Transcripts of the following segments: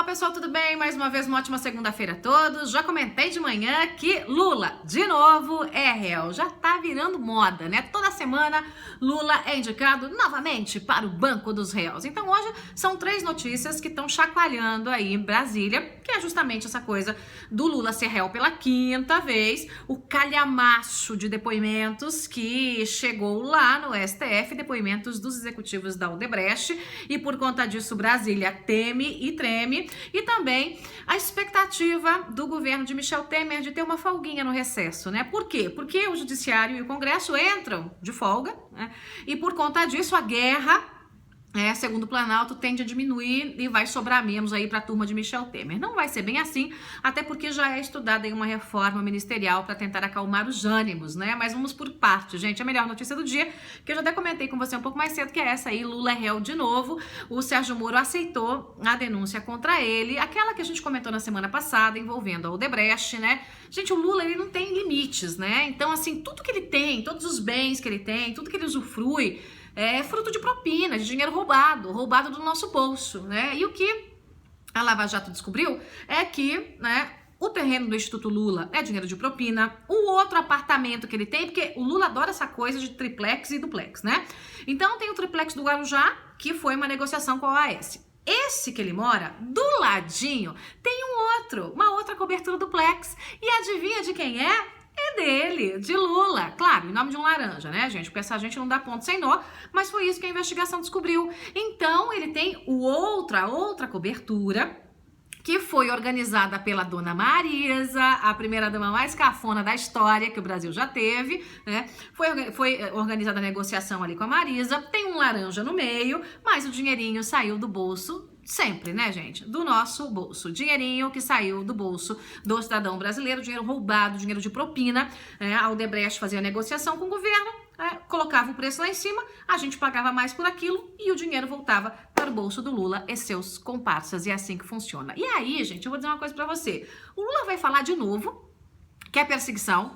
pessoal, tudo bem? Mais uma vez, uma ótima segunda-feira a todos. Já comentei de manhã que Lula, de novo, é réu. Já tá virando moda, né? Toda semana, Lula é indicado novamente para o banco dos réus. Então, hoje, são 3 notícias que estão chacoalhando aí em Brasília, que é justamente essa coisa do Lula ser réu pela 5ª vez, o calhamaço de depoimentos que chegou lá no STF, depoimentos dos executivos da Odebrecht, e por conta disso, Brasília teme e treme. E também a expectativa do governo de Michel Temer de ter uma folguinha no recesso, né? Por quê? Porque o Judiciário e o Congresso entram de folga, né? E por conta disso a guerra, segundo o Planalto, tende a diminuir e vai sobrar menos aí para a turma de Michel Temer. Não vai ser bem assim, até porque já é estudada aí uma reforma ministerial para tentar acalmar os ânimos, né? Mas vamos por partes, gente. A melhor notícia do dia, que eu já até comentei com você um pouco mais cedo, que é essa aí, Lula é réu de novo. O Sérgio Moro aceitou a denúncia contra ele, aquela que a gente comentou na semana passada, envolvendo a Odebrecht, né? Gente, o Lula, ele não tem limites, né? Então, assim, tudo que ele tem, todos os bens que ele tem, tudo que ele usufrui, é fruto de propina, de dinheiro roubado do nosso bolso, né? E o que a Lava Jato descobriu é que, né, o terreno do Instituto Lula é dinheiro de propina, o outro apartamento que ele tem, porque o Lula adora essa coisa de triplex e duplex, né? Então tem o triplex do Guarujá, que foi uma negociação com a OAS. Esse que ele mora, do ladinho, tem uma outra cobertura duplex. E adivinha de quem é? É dele, de Lula, claro, em nome de um laranja, né, gente? Porque essa gente não dá ponto sem nó, mas foi isso que a investigação descobriu. Então, ele tem outra cobertura, que foi organizada pela dona Marisa, a primeira-dama mais cafona da história que o Brasil já teve, né? Foi organizada a negociação ali com a Marisa, tem um laranja no meio, mas o dinheirinho saiu do bolso sempre, né, gente? Do nosso bolso. Dinheirinho que saiu do bolso do cidadão brasileiro, dinheiro roubado, dinheiro de propina. A Odebrecht fazia negociação com o governo, colocava o preço lá em cima, a gente pagava mais por aquilo e o dinheiro voltava para o bolso do Lula e seus comparsas. E é assim que funciona. E aí, gente, eu vou dizer uma coisa pra você. O Lula vai falar de novo que é perseguição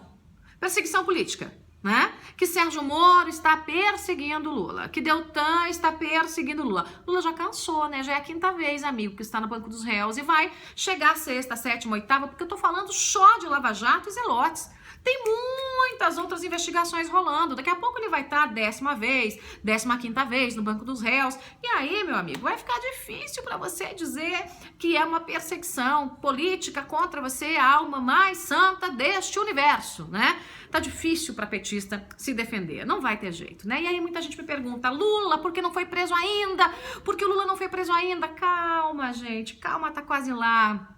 política, né? Que Sérgio Moro está perseguindo Lula, que Deltan está perseguindo Lula. Lula já cansou, né? Já é a 5ª vez, amigo, que está no banco dos réus e vai chegar a 6ª, 7ª, 8ª, porque eu tô falando só de Lava Jato e Zelotes. Tem muitas outras investigações rolando. Daqui a pouco ele vai estar 10ª vez, 15ª vez no banco dos réus. E aí, meu amigo, vai ficar difícil para você dizer que é uma perseguição política contra você, a alma mais santa deste universo, né? Tá difícil para petista se defender. Não vai ter jeito, né? E aí muita gente me pergunta, Lula, por que não foi preso ainda? Por que o Lula não foi preso ainda? Calma, gente, calma, tá quase lá.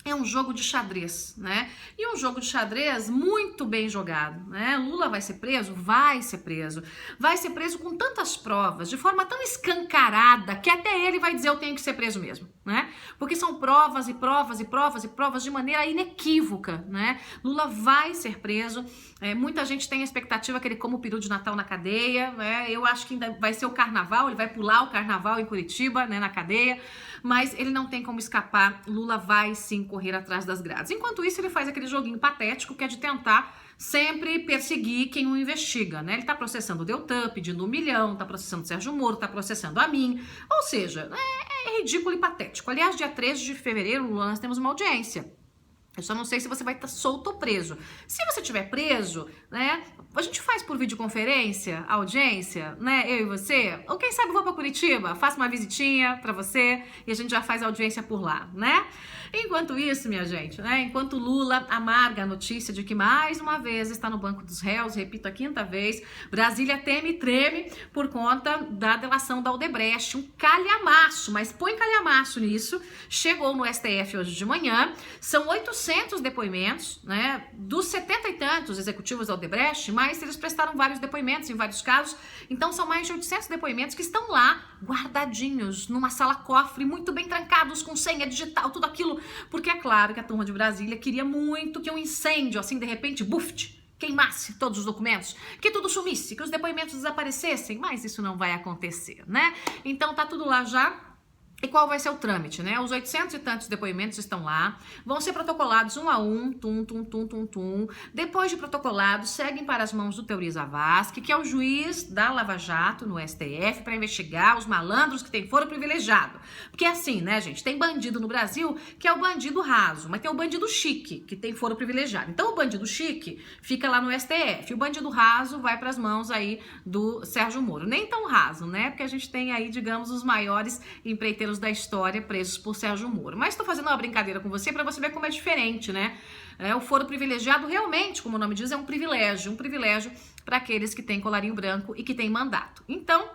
É um jogo de xadrez, né? E um jogo de xadrez muito bem jogado, né? Lula vai ser preso? Vai ser preso. Vai ser preso com tantas provas, de forma tão escancarada, que até ele vai dizer eu tenho que ser preso mesmo, né? Porque são provas e provas e provas e provas de maneira inequívoca, né? Lula vai ser preso. Muita gente tem a expectativa que ele coma o peru de Natal na cadeia, né? Eu acho que ainda vai ser o carnaval, ele vai pular o carnaval em Curitiba, né, na cadeia, mas ele não tem como escapar. Lula vai sim correr atrás das grades. Enquanto isso, ele faz aquele joguinho patético que é de tentar sempre perseguir quem o investiga, né? Ele tá processando o Deltan, pedindo 1 milhão, tá processando o Sérgio Moro, tá processando a mim. Ou seja, é ridículo e patético. Aliás, dia 13 de fevereiro, nós temos uma audiência. Eu só não sei se você vai estar solto ou preso. Se você estiver preso, né, a gente faz por videoconferência a audiência, né, eu e você. Ou quem sabe eu vou para Curitiba, faço uma visitinha para você e a gente já faz a audiência por lá, né? Enquanto isso, minha gente, né, enquanto Lula amarga a notícia de que mais uma vez está no banco dos réus, repito, a 5ª vez, Brasília teme e treme por conta da delação da Odebrecht, um calhamaço, mas põe calhamaço nisso, chegou no STF hoje de manhã, são 800 depoimentos, né, dos 70 e tantos executivos da Odebrecht, mas eles prestaram vários depoimentos em vários casos, então são mais de 800 depoimentos que estão lá guardadinhos numa sala cofre, muito bem trancados, com senha digital, tudo aquilo, porque é claro que a turma de Brasília queria muito que um incêndio, assim, de repente, buft, queimasse todos os documentos, que tudo sumisse, que os depoimentos desaparecessem, mas isso não vai acontecer, né? Então tá tudo lá já E qual vai ser o trâmite, né? Os 800 e tantos depoimentos estão lá, vão ser protocolados um a um, tum. Depois de protocolados, seguem para as mãos do Teori Zavascki, que é o juiz da Lava Jato no STF, para investigar os malandros que têm foro privilegiado. Porque é assim, né, gente? Tem bandido no Brasil que é o bandido raso, mas tem o bandido chique, que tem foro privilegiado. Então, o bandido chique fica lá no STF, o bandido raso vai para as mãos aí do Sérgio Moro. Nem tão raso, né? Porque a gente tem aí, digamos, os maiores empreiteiros da história presos por Sérgio Moro. Mas estou fazendo uma brincadeira com você para você ver como é diferente, né? O foro privilegiado realmente, como o nome diz, é um privilégio para aqueles que têm colarinho branco e que têm mandato. Então,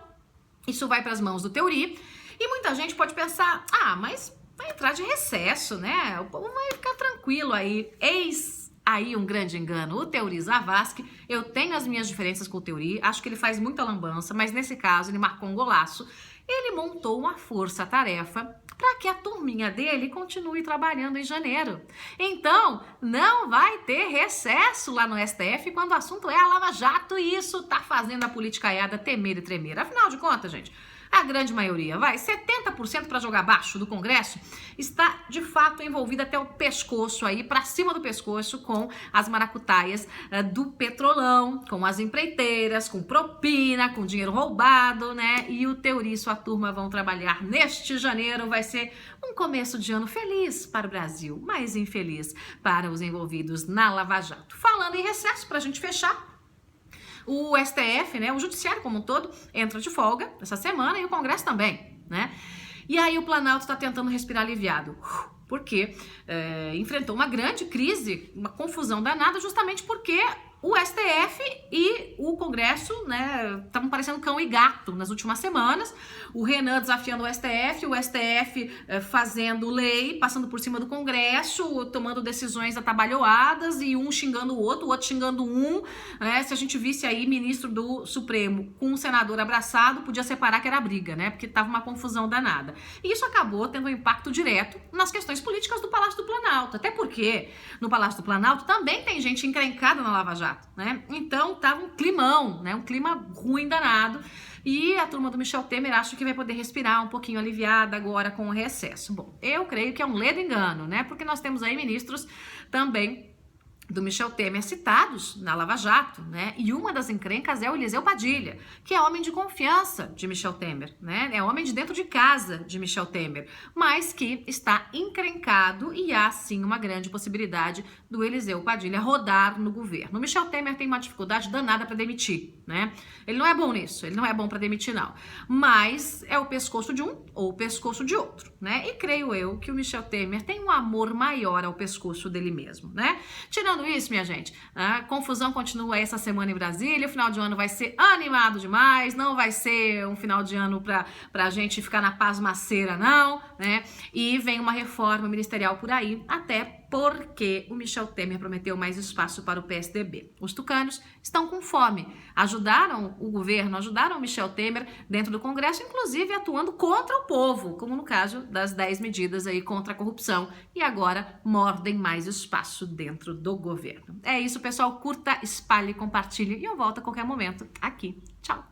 isso vai para as mãos do Teori e muita gente pode pensar, mas vai entrar de recesso, né? O povo vai ficar tranquilo aí. Eis aí um grande engano. O Teori Zavascki, eu tenho as minhas diferenças com o Teori, acho que ele faz muita lambança, mas nesse caso ele marcou um golaço. Ele montou uma força-tarefa para que a turminha dele continue trabalhando em janeiro. Então, não vai ter recesso lá no STF quando o assunto é a Lava Jato e isso tá fazendo a politicaiada temer e tremer. Afinal de contas, gente, a grande maioria, 70% para jogar abaixo do Congresso, está de fato envolvida até o pescoço aí, para cima do pescoço, com as maracutaias do petrolão, com as empreiteiras, com propina, com dinheiro roubado, né? E o Teori e sua turma vão trabalhar neste janeiro, vai ser um começo de ano feliz para o Brasil, mas infeliz para os envolvidos na Lava Jato. Falando em recesso, para a gente fechar, o STF, né, o judiciário como um todo, entra de folga essa semana e o Congresso também, né? E aí o Planalto está tentando respirar aliviado, porque enfrentou uma grande crise, uma confusão danada, justamente porque o STF e o Congresso, né, estavam parecendo cão e gato nas últimas semanas. O Renan desafiando o STF fazendo lei, passando por cima do Congresso, tomando decisões atabalhoadas e um xingando o outro xingando um. Né? Se a gente visse aí ministro do Supremo com um senador abraçado, podia separar que era briga, né? Porque tava uma confusão danada. E isso acabou tendo um impacto direto nas questões políticas do Palácio do Planalto. Até porque no Palácio do Planalto também tem gente encrencada na Lava Jato. Né? Então tava um climão, né? Um clima ruim danado e a turma do Michel Temer acha que vai poder respirar um pouquinho aliviada agora com o recesso. Bom, eu creio que é um ledo engano, né? Porque nós temos aí ministros também do Michel Temer citados na Lava Jato, né? E uma das encrencas é o Eliseu Padilha, que é homem de confiança de Michel Temer, né? É homem de dentro de casa de Michel Temer, mas que está encrencado e há sim uma grande possibilidade do Eliseu Padilha rodar no governo. O Michel Temer tem uma dificuldade danada para demitir, né? Ele não é bom nisso, ele não é bom para demitir não, mas é o pescoço de um ou o pescoço de outro, né? E creio eu que o Michel Temer tem um amor maior ao pescoço dele mesmo, né? Tirando isso, minha gente, a confusão continua essa semana em Brasília, o final de ano vai ser animado demais, não vai ser um final de ano pra gente ficar na pasmaceira, não, né? E vem uma reforma ministerial por aí, até porque o Michel Temer prometeu mais espaço para o PSDB. Os tucanos estão com fome, ajudaram o governo, ajudaram o Michel Temer dentro do Congresso, inclusive atuando contra o povo, como no caso das 10 medidas aí contra a corrupção, e agora mordem mais espaço dentro do governo. É isso, pessoal, curta, espalhe, compartilhe e eu volto a qualquer momento aqui. Tchau!